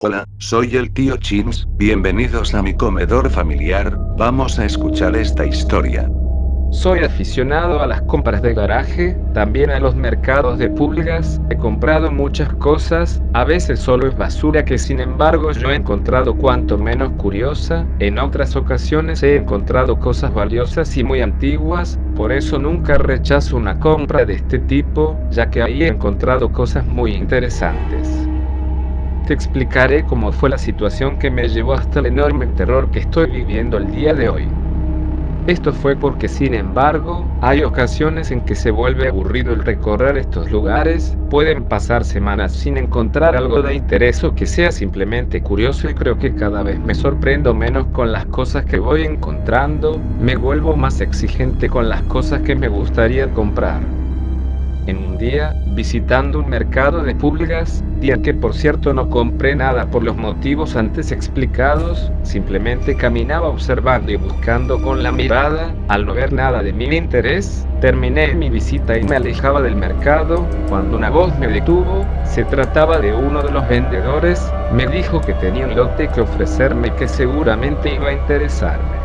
Hola, soy el tío Chins, bienvenidos a mi comedor familiar, vamos a escuchar esta historia. Soy aficionado a las compras de garaje, también a los mercados de pulgas. He comprado muchas cosas, a veces solo es basura que sin embargo yo he encontrado cuanto menos curiosa. En otras ocasiones he encontrado cosas valiosas y muy antiguas, por eso nunca rechazo una compra de este tipo, ya que ahí he encontrado cosas muy interesantes. Te explicaré cómo fue la situación que me llevó hasta el enorme terror que estoy viviendo el día de hoy. Esto fue porque, sin embargo, hay ocasiones en que se vuelve aburrido el recorrer estos lugares, pueden pasar semanas sin encontrar algo de interés o que sea simplemente curioso y creo que cada vez me sorprendo menos con las cosas que voy encontrando, me vuelvo más exigente con las cosas que me gustaría comprar. En un día, visitando un mercado de pulgas, día que por cierto no compré nada por los motivos antes explicados, simplemente caminaba observando y buscando con la mirada, al no ver nada de mi interés, terminé mi visita y me alejaba del mercado, cuando una voz me detuvo, se trataba de uno de los vendedores, me dijo que tenía un lote que ofrecerme y que seguramente iba a interesarme.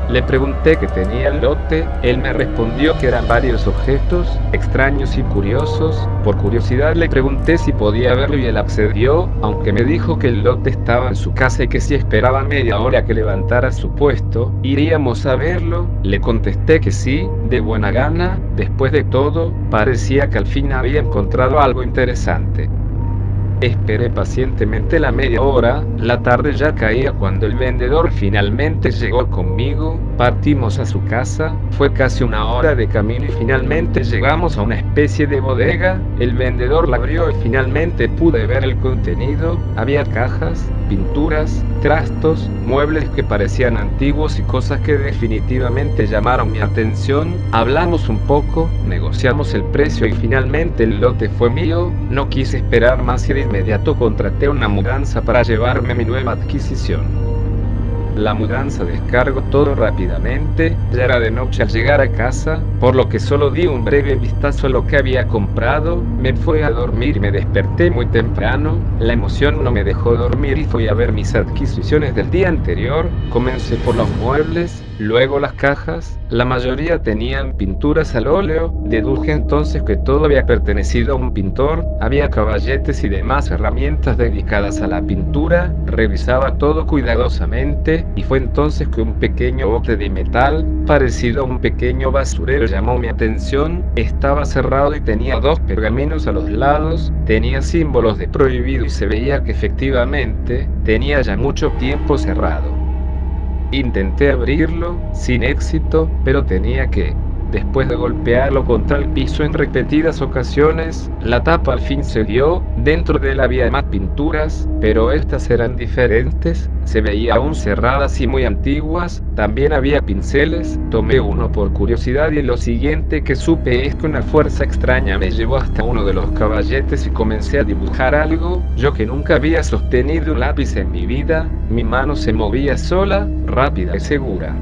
Le pregunté qué tenía el lote, él me respondió que eran varios objetos, extraños y curiosos. Por curiosidad le pregunté si podía verlo y él accedió, aunque me dijo que el lote estaba en su casa y que si esperaba media hora que levantara su puesto, iríamos a verlo. Le contesté que sí, de buena gana, después de todo, parecía que al fin había encontrado algo interesante. Esperé pacientemente la media hora, la tarde ya caía cuando el vendedor finalmente llegó conmigo, partimos a su casa, fue casi una hora de camino y finalmente llegamos a una especie de bodega, el vendedor la abrió y finalmente pude ver el contenido, había cajas, pinturas, trastos, muebles que parecían antiguos y cosas que definitivamente llamaron mi atención, hablamos un poco, negociamos el precio y finalmente el lote fue mío, no quise esperar más y de inmediato contraté una mudanza para llevarme mi nueva adquisición. La mudanza descargó todo rápidamente, ya era de noche al llegar a casa, por lo que solo di un breve vistazo a lo que había comprado, me fui a dormir y me desperté muy temprano, la emoción no me dejó dormir y fui a ver mis adquisiciones del día anterior, comencé por los muebles, luego las cajas, la mayoría tenían pinturas al óleo, deduje entonces que todo había pertenecido a un pintor, había caballetes y demás herramientas dedicadas a la pintura, revisaba todo cuidadosamente, y fue entonces que un pequeño bote de metal, parecido a un pequeño basurero, llamó mi atención, estaba cerrado y tenía dos pergaminos a los lados, tenía símbolos de prohibido y se veía que efectivamente, tenía ya mucho tiempo cerrado. Intenté abrirlo, sin éxito, pero tenía que. Después de golpearlo contra el piso en repetidas ocasiones, la tapa al fin cedió, dentro de él había más pinturas, pero estas eran diferentes, se veían aún cerradas y muy antiguas, también había pinceles, tomé uno por curiosidad y lo siguiente que supe es que una fuerza extraña me llevó hasta uno de los caballetes y comencé a dibujar algo, yo que nunca había sostenido un lápiz en mi vida, mi mano se movía sola, rápida y segura.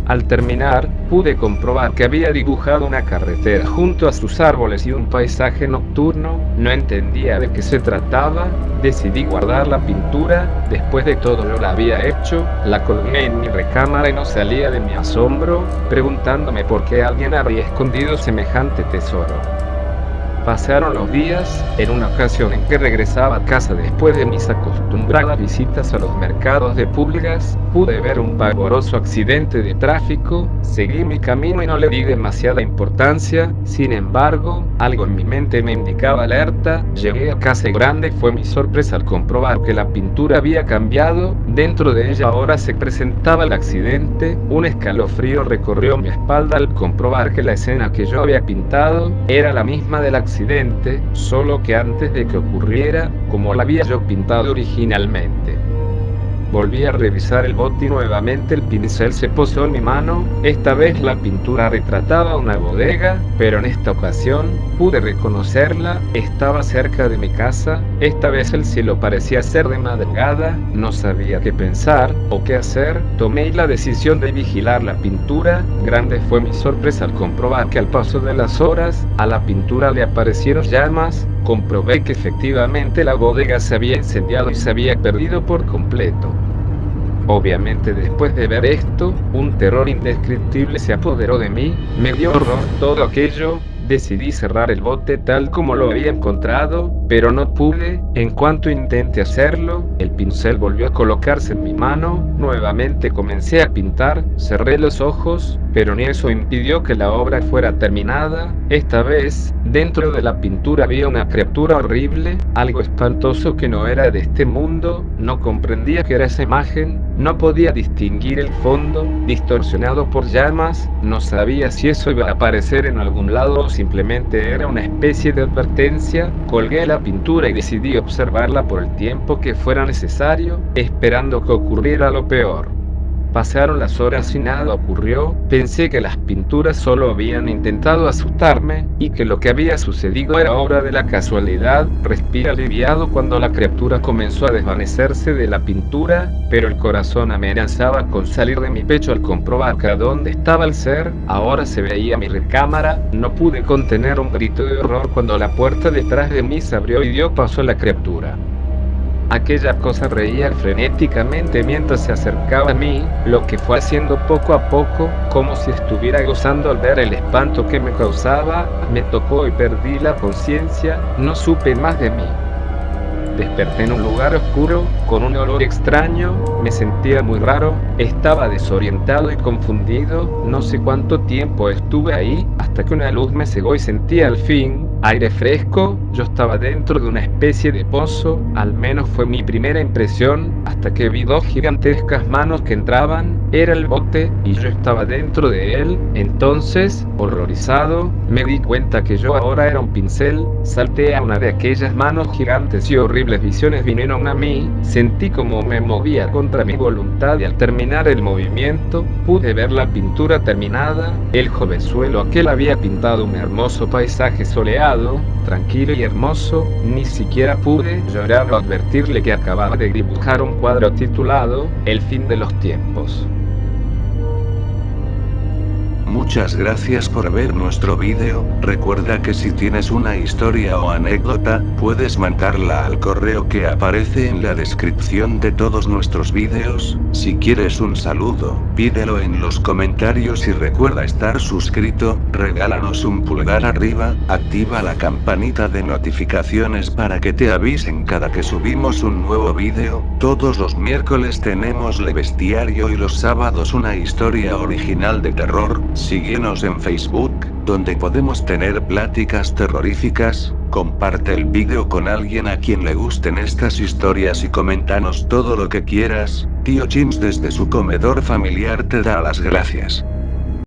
Al terminar, pude comprobar que había dibujado una carretera junto a sus árboles y un paisaje nocturno, no entendía de qué se trataba, decidí guardar la pintura, después de todo yo la había hecho, la colgué en mi recámara y no salía de mi asombro, preguntándome por qué alguien habría escondido semejante tesoro. Pasaron los días, en una ocasión en que regresaba a casa después de mis acostumbradas visitas a los mercados de pulgas, pude ver un pavoroso accidente de tráfico, seguí mi camino y no le di demasiada importancia, sin embargo, algo en mi mente me indicaba alerta, llegué a casa grande y fue mi sorpresa al comprobar que la pintura había cambiado, dentro de ella ahora se presentaba el accidente, un escalofrío recorrió mi espalda al comprobar que la escena que yo había pintado era la misma del accidente, solo que antes de que ocurriera, como la había yo pintado originalmente. Volví a revisar el bote y nuevamente el pincel se posó en mi mano. Esta vez la pintura retrataba una bodega, pero en esta ocasión pude reconocerla. Estaba cerca de mi casa. Esta vez el cielo parecía ser de madrugada. No sabía qué pensar o qué hacer. Tomé la decisión de vigilar la pintura. Grande fue mi sorpresa al comprobar que al paso de las horas a la pintura le aparecieron llamas. Comprobé que efectivamente la bodega se había incendiado y se había perdido por completo. Obviamente después de ver esto, un terror indescriptible se apoderó de mí, me dio horror todo aquello. Decidí cerrar el bote tal como lo había encontrado, pero no pude. En cuanto intenté hacerlo, el pincel volvió a colocarse en mi mano. Nuevamente comencé a pintar, cerré los ojos, pero ni eso impidió que la obra fuera terminada. Esta vez, dentro de la pintura había una criatura horrible, algo espantoso que no era de este mundo. No comprendía qué era esa imagen, no podía distinguir el fondo, distorsionado por llamas. No sabía si eso iba a aparecer en algún lado o simplemente era una especie de advertencia. Colgué la pintura y decidí observarla por el tiempo que fuera necesario, esperando que ocurriera lo peor. Pasaron las horas y nada ocurrió. Pensé que las pinturas solo habían intentado asustarme y que lo que había sucedido era obra de la casualidad. Respiré aliviado cuando la criatura comenzó a desvanecerse de la pintura, pero el corazón amenazaba con salir de mi pecho al comprobar que a dónde estaba el ser. Ahora se veía mi recámara. No pude contener un grito de horror cuando la puerta detrás de mí se abrió y dio paso a la criatura. Aquella cosa reía frenéticamente mientras se acercaba a mí, lo que fue haciendo poco a poco, como si estuviera gozando al ver el espanto que me causaba. Me tocó y perdí la conciencia, no supe más de mí. Desperté en un lugar oscuro, con un olor extraño, me sentía muy raro, estaba desorientado y confundido. No sé cuánto tiempo estuve ahí, hasta que una luz me cegó y sentí al fin aire fresco. Yo estaba dentro de una especie de pozo, al menos fue mi primera impresión, hasta que vi dos gigantescas manos que entraban. Era el bote y yo estaba dentro de él. Entonces, horrorizado, me di cuenta que yo ahora era un pincel. Salté a una de aquellas manos gigantes y horribles visiones vinieron a mí. Sentí como me movía contra mi voluntad y al terminar el movimiento pude ver la pintura terminada. El jovenzuelo aquel había pintado un hermoso paisaje soleado, tranquilo y hermoso. Ni siquiera pude llorar o advertirle que acababa de dibujar un cuadro titulado El fin de los tiempos. Muchas gracias por ver nuestro vídeo. Recuerda que si tienes una historia o anécdota, puedes mandarla al correo que aparece en la descripción de todos nuestros vídeos. Si quieres un saludo, pídelo en los comentarios y recuerda estar suscrito. Regálanos un pulgar arriba, activa la campanita de notificaciones para que te avisen cada que subimos un nuevo vídeo. Todos los miércoles tenemos Le Bestiario y los sábados una historia original de terror. Síguenos en Facebook, donde podemos tener pláticas terroríficas. Comparte el vídeo con alguien a quien le gusten estas historias y coméntanos todo lo que quieras. Tío Chins desde su comedor familiar te da las gracias.